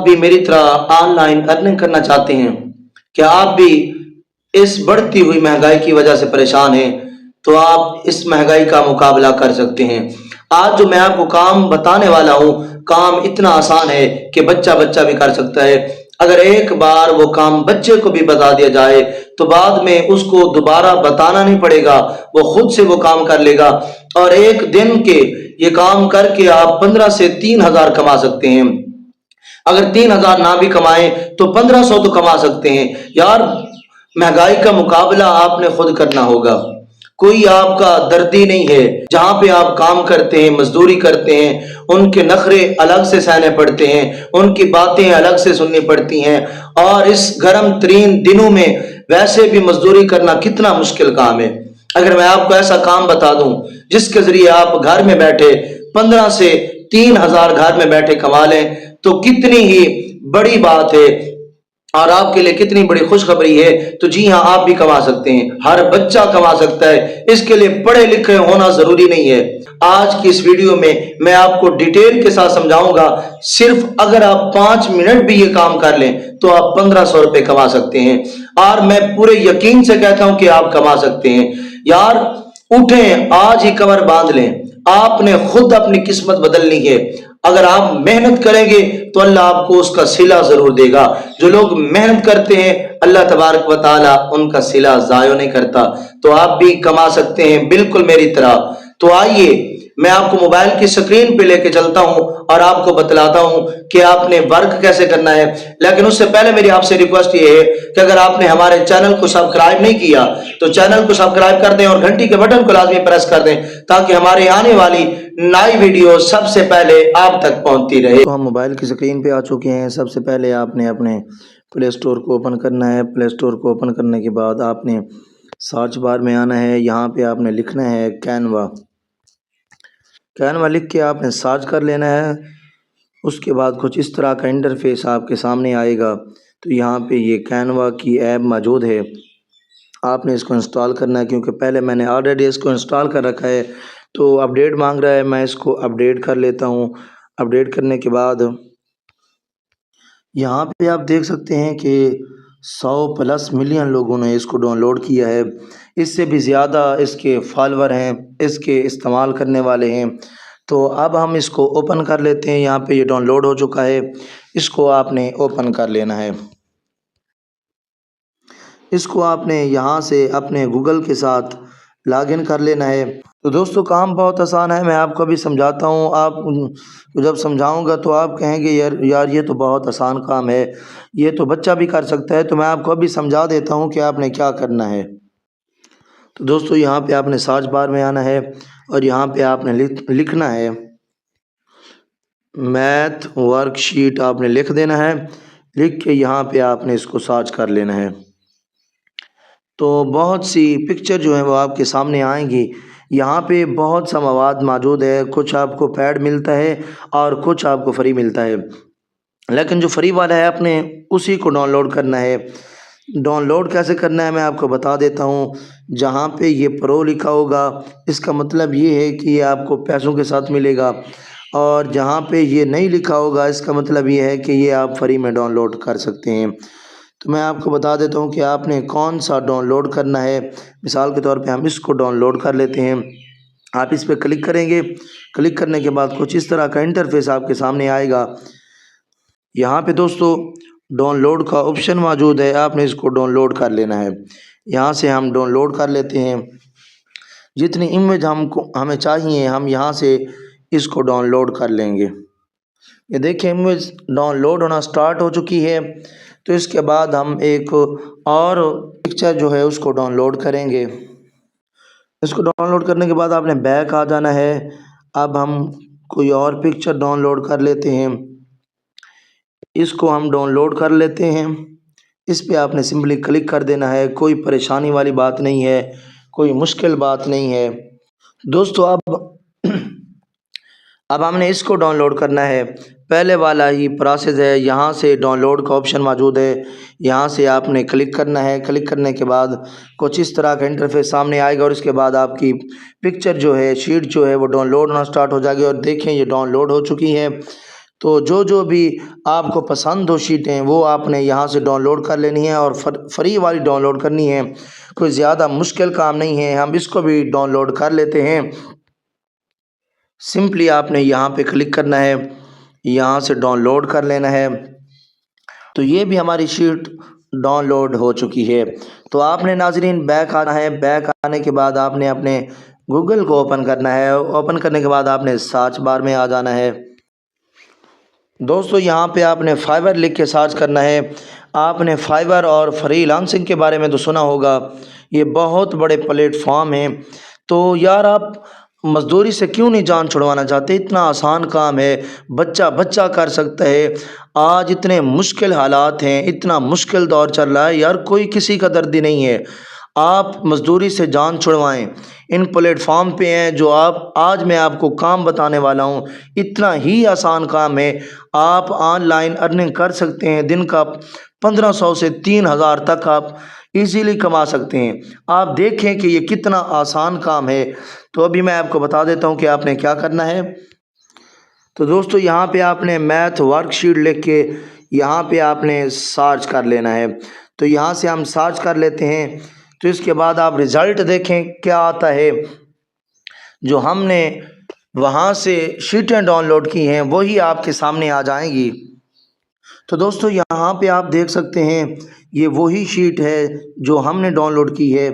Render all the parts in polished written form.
بھی میری طرح آن لائن ارننگ کرنا چاہتے ہیں، کیا آپ بھی اس بڑھتی ہوئی مہنگائی کی وجہ سے پریشان ہیں، تو آپ اس مہنگائی کا مقابلہ کر سکتے ہیں۔ آج جو میں آپ کو کام بتانے والا ہوں، کام اتنا آسان ہے کہ بچہ بچہ بھی کر سکتا ہے۔ اگر ایک بار وہ کام بچے کو بھی بتا دیا جائے تو بعد میں اس کو دوبارہ بتانا نہیں پڑے گا، وہ خود سے وہ کام کر لے گا، اور ایک دن کے یہ کام کر کے آپ 15 سے 3,000 کما سکتے ہیں۔ اگر 3,000 نہ بھی کمائیں تو 1,500 تو کما سکتے ہیں۔ یار، مہنگائی کا مقابلہ آپ نے خود کرنا ہوگا، کوئی آپ کا دردی نہیں ہے۔ جہاں پہ آپ کام کرتے ہیں، مزدوری کرتے ہیں، ان کے نخرے الگ سے سہنے پڑتے ہیں، ان کی باتیں الگ سے سننی پڑتی ہیں، اور اس گرم ترین دنوں میں ویسے بھی مزدوری کرنا کتنا مشکل کام ہے۔ اگر میں آپ کو ایسا کام بتا دوں جس کے ذریعے آپ گھر میں بیٹھے 15 سے 3,000 گھر میں بیٹھے کما لیں تو کتنی ہی بڑی بات ہے، اور آپ کے لیے کتنی بڑی خوشخبری ہے۔ تو جی ہاں، آپ بھی کما سکتے ہیں، ہر بچہ کما سکتا ہے، اس کے لیے پڑھے لکھے ہونا ضروری نہیں ہے۔ آج کی اس ویڈیو میں آپ کو ڈیٹیل کے ساتھ سمجھاؤں گا۔ صرف اگر آپ 5 منٹ بھی یہ کام کر لیں تو آپ 1,500 روپے کما سکتے ہیں، اور میں پورے یقین سے کہتا ہوں کہ آپ کما سکتے ہیں۔ یار اٹھیں، آج ہی کمر باندھ لیں، آپ نے خود اپنی قسمت بدلنی ہے۔ اگر آپ محنت کریں گے تو اللہ آپ کو اس کا صلہ ضرور دے گا۔ جو لوگ محنت کرتے ہیں اللہ تبارک و تعالی ان کا صلہ ضائع نہیں کرتا۔ تو آپ بھی کما سکتے ہیں بالکل میری طرح۔ تو آئیے میں آپ کو موبائل کی سکرین پہ لے کے چلتا ہوں اور آپ کو بتلاتا ہوں کہ آپ نے ورک کیسے کرنا ہے۔ لیکن اس سے پہلے میری آپ سے ریکویسٹ یہ ہے کہ اگر آپ نے ہمارے چینل کو سبسکرائب نہیں کیا تو چینل کو سبسکرائب کر دیں اور گھنٹی کے بٹن کو لازمی پریس کر دیں تاکہ ہمارے آنے والی نئی ویڈیو سب سے پہلے آپ تک پہنچتی رہے۔ تو ہم موبائل کی سکرین پہ آ چکے ہیں۔ سب سے پہلے آپ نے اپنے پلے اسٹور کو اوپن کرنا ہے۔ پلے اسٹور کو اوپن کرنے کے بعد آپ نے سرچ بار میں آنا ہے، یہاں پہ آپ نے لکھنا ہے کینوا۔ کینوا لکھ کے آپ نے سرچ کر لینا ہے۔ اس کے بعد کچھ اس طرح کا انٹرفیس آپ کے سامنے آئے گا۔ تو یہاں پہ یہ کینوا کی ایپ موجود ہے، آپ نے اس کو انسٹال کرنا ہے، کیونکہ پہلے میں نے آلریڈی اس کو انسٹال کر رکھا ہے تو اپڈیٹ مانگ رہا ہے، میں اس کو اپڈیٹ کر لیتا ہوں۔ اپڈیٹ کرنے کے بعد یہاں پہ آپ دیکھ سکتے ہیں کہ 100+ ملین لوگوں نے اس کو ڈاؤن لوڈ کیا ہے، اس سے بھی زیادہ اس کے فالوور ہیں، اس کے استعمال کرنے والے ہیں۔ تو اب ہم اس کو اوپن کر لیتے ہیں۔ یہاں پہ یہ ڈاؤن لوڈ ہو چکا ہے، اس کو آپ نے اوپن کر لینا ہے۔ اس کو آپ نے یہاں سے اپنے گوگل کے ساتھ لاگ ان کر لینا ہے۔ تو دوستو کام بہت آسان ہے، میں آپ کو بھی سمجھاتا ہوں۔ آپ کو جب سمجھاؤں گا تو آپ کہیں گے یار یہ تو بہت آسان کام ہے، یہ تو بچہ بھی کر سکتا ہے۔ تو میں آپ کو ابھی سمجھا دیتا ہوں کہ آپ نے کیا کرنا ہے۔ تو دوستو یہاں پہ آپ نے سرچ بار میں آنا ہے اور یہاں پہ آپ نے لکھنا ہے میتھ ورک شیٹ، آپ نے لکھ دینا ہے۔ لکھ کے یہاں پہ آپ نے اس کو سرچ کر لینا ہے۔ تو بہت سی پکچر جو ہیں وہ آپ کے سامنے آئیں گی۔ یہاں پہ بہت سا مواد موجود ہے، کچھ آپ کو پیڈ ملتا ہے اور کچھ آپ کو فری ملتا ہے، لیکن جو فری والا ہے آپ نے اسی کو ڈاؤن لوڈ کرنا ہے۔ ڈاؤن لوڈ کیسے کرنا ہے میں آپ کو بتا دیتا ہوں۔ جہاں پہ یہ پرو لکھا ہوگا اس کا مطلب یہ ہے کہ یہ آپ کو پیسوں کے ساتھ ملے گا، اور جہاں پہ یہ نہیں لکھا ہوگا اس کا مطلب یہ ہے کہ یہ آپ فری میں ڈاؤن لوڈ کر سکتے ہیں۔ تو میں آپ کو بتا دیتا ہوں کہ آپ نے کون سا ڈاؤن لوڈ کرنا ہے۔ مثال کے طور پہ ہم اس کو ڈاؤن لوڈ کر لیتے ہیں۔ آپ اس پہ کلک کریں گے، کلک کرنے کے بعد کچھ اس طرح کا انٹرفیس آپ کے سامنے آئے گا۔ یہاں پہ دوستو ڈاؤن لوڈ کا آپشن موجود ہے، آپ نے اس کو ڈاؤن لوڈ کر لینا ہے۔ یہاں سے ہم ڈاؤن لوڈ کر لیتے ہیں جتنی امیج ہمیں چاہیے، ہم یہاں سے اس کو ڈاؤن لوڈ کر لیں گے۔ یہ دیکھیں امیج ڈاؤن لوڈ ہونا سٹارٹ ہو چکی ہے۔ تو اس کے بعد ہم ایک اور پکچر جو ہے اس کو ڈاؤن لوڈ کریں گے۔ اس کو ڈاؤن لوڈ کرنے کے بعد آپ نے بیک آ جانا ہے۔ اب ہم کوئی اور پکچر ڈاؤن لوڈ کر لیتے ہیں، اس کو ہم ڈاؤن لوڈ کر لیتے ہیں۔ اس پہ آپ نے سمپلی کلک کر دینا ہے، کوئی پریشانی والی بات نہیں ہے، کوئی مشکل بات نہیں ہے۔ دوستو اب ہم نے اس کو ڈاؤن لوڈ کرنا ہے، پہلے والا ہی پروسیس ہے۔ یہاں سے ڈاؤن لوڈ کا آپشن موجود ہے، یہاں سے آپ نے کلک کرنا ہے۔ کلک کرنے کے بعد کچھ اس طرح کا انٹرفیس سامنے آئے گا، اور اس کے بعد آپ کی پکچر جو ہے، شیٹ جو ہے وہ ڈاؤن لوڈ ہونا سٹارٹ ہو جائے گی۔ اور دیکھیں یہ ڈاؤن لوڈ ہو چکی ہے۔ تو جو بھی آپ کو پسند ہو شیٹیں وہ آپ نے یہاں سے ڈاؤن لوڈ کر لینی ہے اور فری والی ڈاؤن لوڈ کرنی ہے، کوئی زیادہ مشکل کام نہیں ہے، ہم اس کو بھی ڈاؤن لوڈ کر لیتے ہیں۔ سمپلی آپ نے یہاں پہ کلک کرنا ہے، یہاں سے ڈاؤن لوڈ کر لینا ہے۔ تو یہ بھی ہماری شیٹ ڈاؤن لوڈ ہو چکی ہے۔ تو آپ نے ناظرین بیک آنا ہے، بیک آنے کے بعد آپ نے اپنے گوگل کو اوپن کرنا ہے، اوپن کرنے کے بعد آپ نے سرچ بار میں آ جانا ہے۔ دوستو یہاں پہ آپ نے فائور لکھ کے سرچ کرنا ہے۔ آپ نے فائور اور فری لانسنگ کے بارے میں تو سنا ہوگا، یہ بہت بڑے پلیٹ فارم ہیں۔ تو یار آپ مزدوری سے کیوں نہیں جان چھڑوانا چاہتے؟ اتنا آسان کام ہے، بچہ کر سکتا ہے۔ آج اتنے مشکل حالات ہیں، اتنا مشکل دور چل رہا ہے، یار کوئی کسی کا دردی نہیں ہے۔ آپ مزدوری سے جان چھڑوائیں، ان پلیٹ فارم پہ ہیں جو آج میں آپ کو کام بتانے والا ہوں، اتنا ہی آسان کام ہے۔ آپ آن لائن ارننگ کر سکتے ہیں، دن کا 1500 سے 3000 تک آپ ایزیلی کما سکتے ہیں۔ آپ دیکھیں کہ یہ کتنا آسان کام ہے۔ تو ابھی میں آپ کو بتا دیتا ہوں کہ آپ نے کیا کرنا ہے۔ تو دوستو یہاں پہ آپ نے میتھ ورک شیٹ لکھ کے یہاں پہ آپ نے سرچ کر لینا ہے۔ تو یہاں سے ہم سرچ کر لیتے ہیں۔ تو اس کے بعد آپ رزلٹ دیکھیں کیا آتا ہے۔ جو ہم نے وہاں سے شیٹیں ڈاؤن لوڈ کی ہیں وہی آپ کے سامنے آ جائیں گی۔ تو دوستو یہاں پہ آپ دیکھ سکتے ہیں یہ وہی شیٹ ہے جو ہم نے ڈاؤن لوڈ کی ہے۔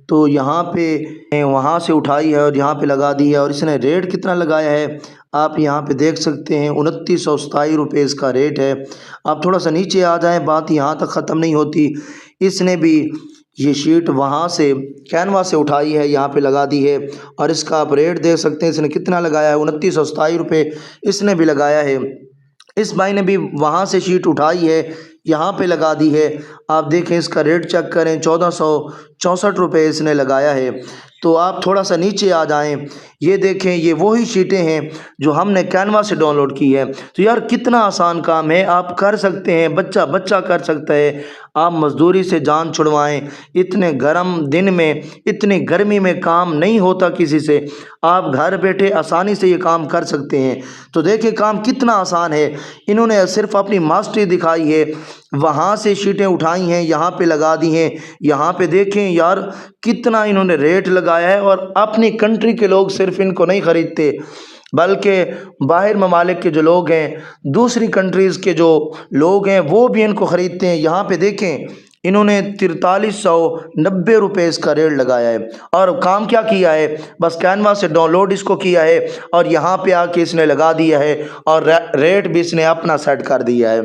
تو یہاں پہ وہاں سے اٹھائی ہے اور یہاں پہ لگا دی ہے، اور اس نے ریٹ کتنا لگایا ہے آپ یہاں پہ دیکھ سکتے ہیں، 2927 روپے اس کا ریٹ ہے۔ آپ تھوڑا سا نیچے آ جائیں، بات یہاں تک ختم نہیں ہوتی۔ اس نے بھی یہ شیٹ وہاں سے کینوا سے اٹھائی ہے، یہاں پہ لگا دی ہے، اور اس کا آپ ریٹ دیکھ سکتے ہیں، اس نے کتنا لگایا ہے، 2927 روپے اس نے بھی لگایا ہے۔ اس بھائی نے بھی وہاں سے شیٹ اٹھائی ہے، یہاں پہ لگا دی ہے۔ آپ دیکھیں اس کا ریٹ چیک کریں، 1464 روپے اس نے لگایا ہے۔ تو آپ تھوڑا سا نیچے آ جائیں، یہ دیکھیں یہ وہی شیٹیں ہیں جو ہم نے کینوا سے ڈاؤن لوڈ کی ہے۔ تو یار کتنا آسان کام ہے، آپ کر سکتے ہیں، بچہ کر سکتا ہے۔ آپ مزدوری سے جان چھڑوائیں، اتنے گرم دن میں، اتنی گرمی میں کام نہیں ہوتا کسی سے، آپ گھر بیٹھے آسانی سے یہ کام کر سکتے ہیں۔ تو دیکھیں کام کتنا آسان ہے۔ انہوں نے صرف اپنی ماسٹری دکھائی ہے، وہاں سے شیٹیں اٹھائی ہیں، یہاں پہ لگا دی ہیں۔ یہاں پہ دیکھیں یار کتنا انہوں نے ریٹ لگایا ہے، اور اپنی کنٹری کے لوگ صرف ان کو نہیں خریدتے بلکہ باہر ممالک کے جو لوگ ہیں، دوسری کنٹریز کے جو لوگ ہیں وہ بھی ان کو خریدتے ہیں۔ یہاں پہ دیکھیں انہوں نے 4390 روپے اس کا ریٹ لگایا ہے، اور کام کیا کیا ہے، بس کینوا سے ڈاؤن لوڈ اس کو کیا ہے، اور یہاں پہ آ کے اس نے لگا دیا ہے، اور ریٹ بھی اس نے اپنا سیٹ کر دیا ہے۔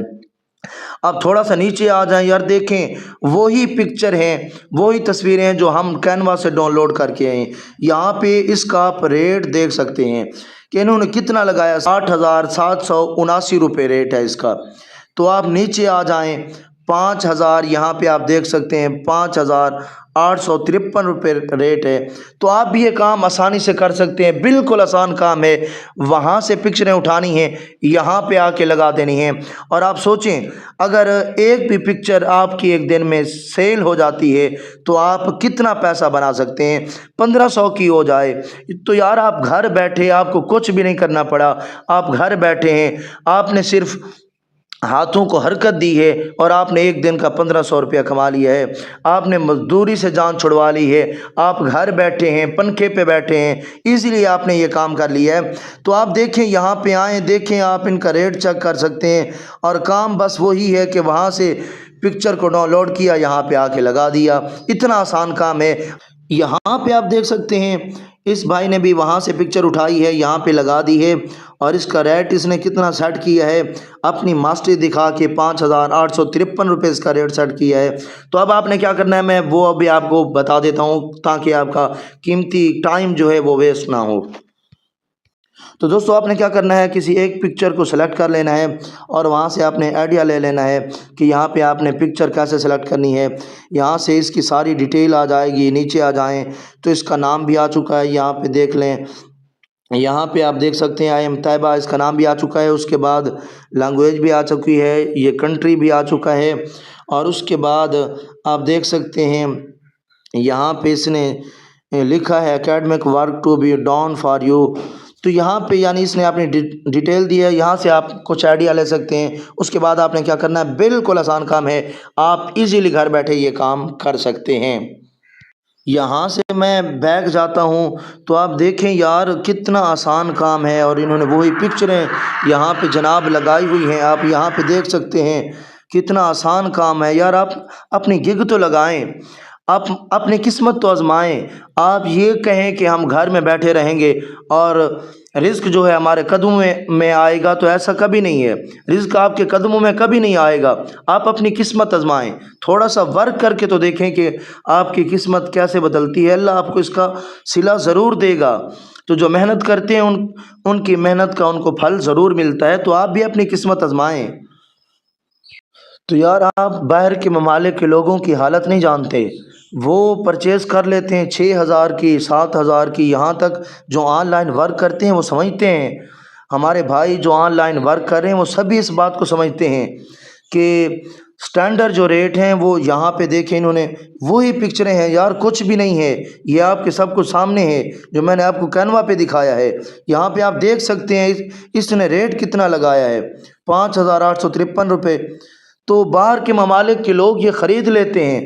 اب تھوڑا سا نیچے آ جائیں، یار دیکھیں وہی پکچر ہیں، وہی تصویریں ہیں جو ہم کینوا سے ڈاؤن لوڈ کر کے آئے۔ یہاں پہ اس کا آپ ریٹ دیکھ سکتے ہیں کہ انہوں نے کتنا لگایا، 60,779 روپے ریٹ ہے اس کا۔ تو آپ نیچے آ جائیں، 5000 یہاں پہ آپ دیکھ سکتے ہیں، 5853 روپے ریٹ ہے۔ تو آپ بھی یہ کام آسانی سے کر سکتے ہیں، بالکل آسان کام ہے۔ وہاں سے پکچریں اٹھانی ہیں، یہاں پہ آ کے لگا دینی ہیں، اور آپ سوچیں اگر ایک بھی پکچر آپ کی ایک دن میں سیل ہو جاتی ہے تو آپ کتنا پیسہ بنا سکتے ہیں، 1500 کی ہو جائے تو یار آپ گھر بیٹھے، آپ کو کچھ بھی نہیں کرنا پڑا، آپ گھر بیٹھے ہیں، آپ نے صرف ہاتھوں کو حرکت دی ہے اور آپ نے ایک دن کا 1500 روپیہ کما لیا ہے۔ آپ نے مزدوری سے جان چھڑوا لی ہے، آپ گھر بیٹھے ہیں، پنکھے پہ بیٹھے ہیں، ایزیلی آپ نے یہ کام کر لیا ہے۔ تو آپ دیکھیں یہاں پہ آئیں، دیکھیں آپ ان کا ریٹ چیک کر سکتے ہیں، اور کام بس وہی ہے کہ وہاں سے پکچر کو ڈاؤن لوڈ کیا، یہاں پہ آ کے لگا دیا، اتنا آسان کام ہے۔ یہاں پہ آپ دیکھ سکتے ہیں اس بھائی نے بھی وہاں سے پکچر اٹھائی ہے، یہاں پہ لگا دی ہے، اور اس کا ریٹ اس نے کتنا سیٹ کیا ہے، اپنی ماسٹری دکھا کے 5853 روپے اس کا ریٹ سیٹ کیا ہے۔ تو اب آپ نے کیا کرنا ہے، میں وہ ابھی آپ کو بتا دیتا ہوں تاکہ آپ کا قیمتی ٹائم جو ہے وہ ویسٹ نہ ہو۔ تو دوستو آپ نے کیا کرنا ہے، کسی ایک پکچر کو سلیکٹ کر لینا ہے، اور وہاں سے آپ نے آئیڈیا لے لینا ہے کہ یہاں پہ آپ نے پکچر کیسے سلیکٹ کرنی ہے۔ یہاں سے اس کی ساری ڈیٹیل آ جائے گی، نیچے آ جائیں تو اس کا نام بھی آ چکا ہے، یہاں پہ دیکھ لیں، یہاں پہ آپ دیکھ سکتے ہیں آئی ایم طیبہ، اس کا نام بھی آ چکا ہے، اس کے بعد لینگویج بھی آ چکی ہے، یہ کنٹری بھی آ چکا ہے، اور اس کے بعد آپ دیکھ سکتے ہیں یہاں پہ اس نے لکھا ہے academic work to be done for you. تو یہاں پہ یعنی اس نے اپنی ڈیٹیل دی ہے، یہاں سے آپ کچھ آئیڈیا لے سکتے ہیں۔ اس کے بعد آپ نے کیا کرنا ہے، بالکل آسان کام ہے، آپ ایزیلی گھر بیٹھے یہ کام کر سکتے ہیں۔ یہاں سے میں بیک جاتا ہوں تو آپ دیکھیں یار کتنا آسان کام ہے، اور انہوں نے وہی پکچریں یہاں پہ جناب لگائی ہوئی ہیں، آپ یہاں پہ دیکھ سکتے ہیں کتنا آسان کام ہے۔ یار آپ اپنی گگ تو لگائیں، آپ اپنی قسمت تو آزمائیں۔ آپ یہ کہیں کہ ہم گھر میں بیٹھے رہیں گے اور رزق جو ہے ہمارے قدموں میں آئے گا، تو ایسا کبھی نہیں ہے، رزق آپ کے قدموں میں کبھی نہیں آئے گا۔ آپ اپنی قسمت آزمائیں، تھوڑا سا ورک کر کے تو دیکھیں کہ آپ کی قسمت کیسے بدلتی ہے، اللہ آپ کو اس کا صلہ ضرور دے گا۔ تو جو محنت کرتے ہیں ان کی محنت کا ان کو پھل ضرور ملتا ہے، تو آپ بھی اپنی قسمت آزمائیں۔ تو یار آپ باہر کے ممالک کے لوگوں کی حالت نہیں جانتے، وہ پرچیز کر لیتے ہیں 6,000 کی، 7,000 کی، یہاں تک جو آن لائن ورک کرتے ہیں وہ سمجھتے ہیں، ہمارے بھائی جو آن لائن ورک کر رہے ہیں وہ سبھی اس بات کو سمجھتے ہیں کہ سٹینڈرڈ جو ریٹ ہیں وہ یہاں پہ دیکھیں، انہوں نے وہی پکچریں ہیں یار، کچھ بھی نہیں ہے، یہ آپ کے سب کچھ سامنے ہے جو میں نے آپ کو کینوا پہ دکھایا ہے۔ یہاں پہ آپ دیکھ سکتے ہیں اس نے ریٹ کتنا لگایا ہے، 5,853 روپے۔ تو باہر کے ممالک کے لوگ یہ خرید لیتے ہیں،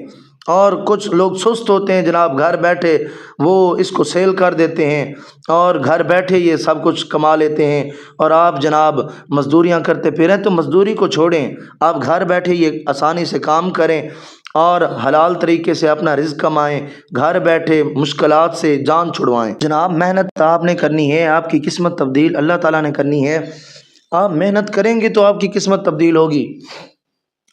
اور کچھ لوگ سست ہوتے ہیں جناب، گھر بیٹھے وہ اس کو سیل کر دیتے ہیں اور گھر بیٹھے یہ سب کچھ کما لیتے ہیں، اور آپ جناب مزدوریاں کرتے پھریں۔ تو مزدوری کو چھوڑیں، آپ گھر بیٹھے یہ آسانی سے کام کریں اور حلال طریقے سے اپنا رزق کمائیں، گھر بیٹھے مشکلات سے جان چھڑوائیں۔ جناب محنت آپ نے کرنی ہے، آپ کی قسمت تبدیل اللہ تعالیٰ نے کرنی ہے۔ آپ محنت کریں گے تو آپ کی قسمت تبدیل ہوگی،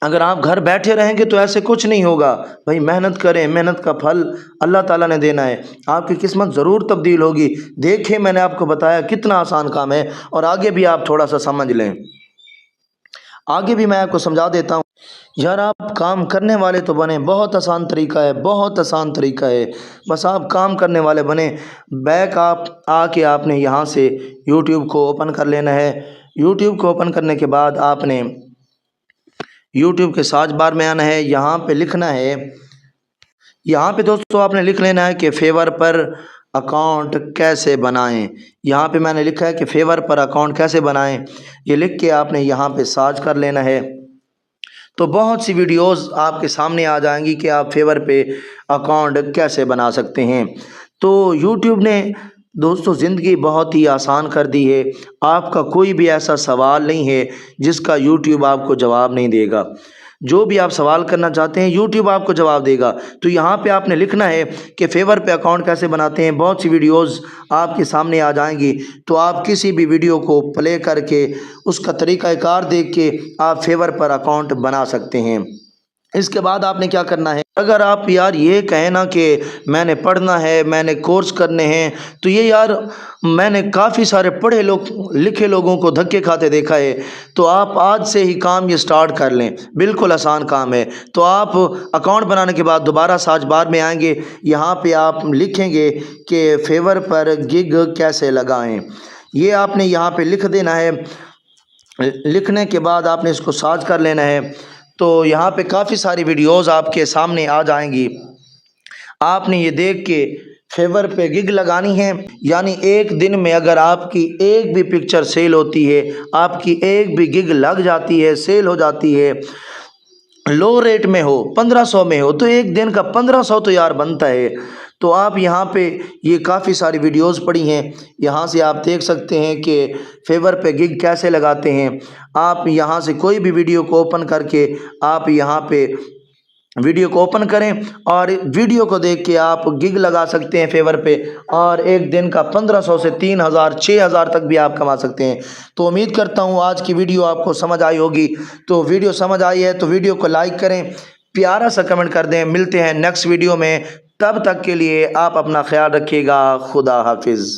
اگر آپ گھر بیٹھے رہیں گے تو ایسے کچھ نہیں ہوگا۔ بھائی محنت کریں، محنت کا پھل اللہ تعالیٰ نے دینا ہے، آپ کی قسمت ضرور تبدیل ہوگی۔ دیکھیں میں نے آپ کو بتایا کتنا آسان کام ہے، اور آگے بھی آپ تھوڑا سا سمجھ لیں، آگے بھی میں آپ کو سمجھا دیتا ہوں۔ یار آپ کام کرنے والے تو بنیں، بہت آسان طریقہ ہے، بہت آسان طریقہ ہے، بس آپ کام کرنے والے بنیں۔ بیک آپ آ کے آپ نے یہاں سے یوٹیوب کو اوپن کر لینا ہے۔ یوٹیوب کو اوپن کرنے کے بعد آپ نے یوٹیوب کے سرچ بار میں آنا ہے، یہاں پہ لکھنا ہے، یہاں پہ دوستو آپ نے لکھ لینا ہے کہ فیور پر اکاؤنٹ کیسے بنائیں۔ یہاں پہ میں نے لکھا ہے کہ فیور پر اکاؤنٹ کیسے بنائیں، یہ لکھ کے آپ نے یہاں پہ سرچ کر لینا ہے۔ تو بہت سی ویڈیوز آپ کے سامنے آ جائیں گی کہ آپ فیور پہ اکاؤنٹ کیسے بنا سکتے ہیں۔ تو یوٹیوب نے دوستو زندگی بہت ہی آسان کر دی ہے، آپ کا کوئی بھی ایسا سوال نہیں ہے جس کا یوٹیوب آپ کو جواب نہیں دے گا۔ جو بھی آپ سوال کرنا چاہتے ہیں یوٹیوب آپ کو جواب دے گا۔ تو یہاں پہ آپ نے لکھنا ہے کہ فیور پہ اکاؤنٹ کیسے بناتے ہیں، بہت سی ویڈیوز آپ کے سامنے آ جائیں گی، تو آپ کسی بھی ویڈیو کو پلے کر کے اس کا طریقہ کار دیکھ کے آپ فیور پر اکاؤنٹ بنا سکتے ہیں۔ اس کے بعد آپ نے کیا کرنا ہے، اگر آپ یار یہ کہیں نا کہ میں نے پڑھنا ہے، میں نے کورس کرنے ہیں، تو یہ یار میں نے کافی سارے پڑھے لکھے لوگوں کو دھکے کھاتے دیکھا ہے، تو آپ آج سے ہی کام یہ سٹارٹ کر لیں، بالکل آسان کام ہے۔ تو آپ اکاؤنٹ بنانے کے بعد دوبارہ سرچ بار میں آئیں گے، یہاں پہ آپ لکھیں گے کہ فیور پر گگ کیسے لگائیں، یہ آپ نے یہاں پہ لکھ دینا ہے۔ لکھنے کے بعد آپ نے اس کو سرچ کر لینا ہے، تو یہاں پہ کافی ساری ویڈیوز آپ کے سامنے آ جائیں گی۔ آپ نے یہ دیکھ کے فیور پہ گگ لگانی ہے، یعنی ایک دن میں اگر آپ کی ایک بھی پکچر سیل ہوتی ہے، آپ کی ایک بھی گگ لگ جاتی ہے، سیل ہو جاتی ہے، لو ریٹ میں ہو، 1500 میں ہو، تو ایک دن کا 1500 تو یار بنتا ہے۔ تو آپ یہاں پہ یہ کافی ساری ویڈیوز پڑی ہیں، یہاں سے آپ دیکھ سکتے ہیں کہ فیور پہ گگ کیسے لگاتے ہیں۔ آپ یہاں سے کوئی بھی ویڈیو کو اوپن کر کے آپ یہاں پہ ویڈیو کو اوپن کریں، اور ویڈیو کو دیکھ کے آپ گگ لگا سکتے ہیں فیور پہ، اور ایک دن کا 1500 سے 3000 6000 تک بھی آپ کما سکتے ہیں۔ تو امید کرتا ہوں آج کی ویڈیو آپ کو سمجھ آئی ہوگی۔ تو ویڈیو سمجھ آئی ہے تو ویڈیو کو لائک کریں، پیارا سا کمنٹ کر دیں۔ ملتے ہیں نیکسٹ ویڈیو میں، تب تک کے لیے آپ اپنا خیال رکھیے گا، خدا حافظ۔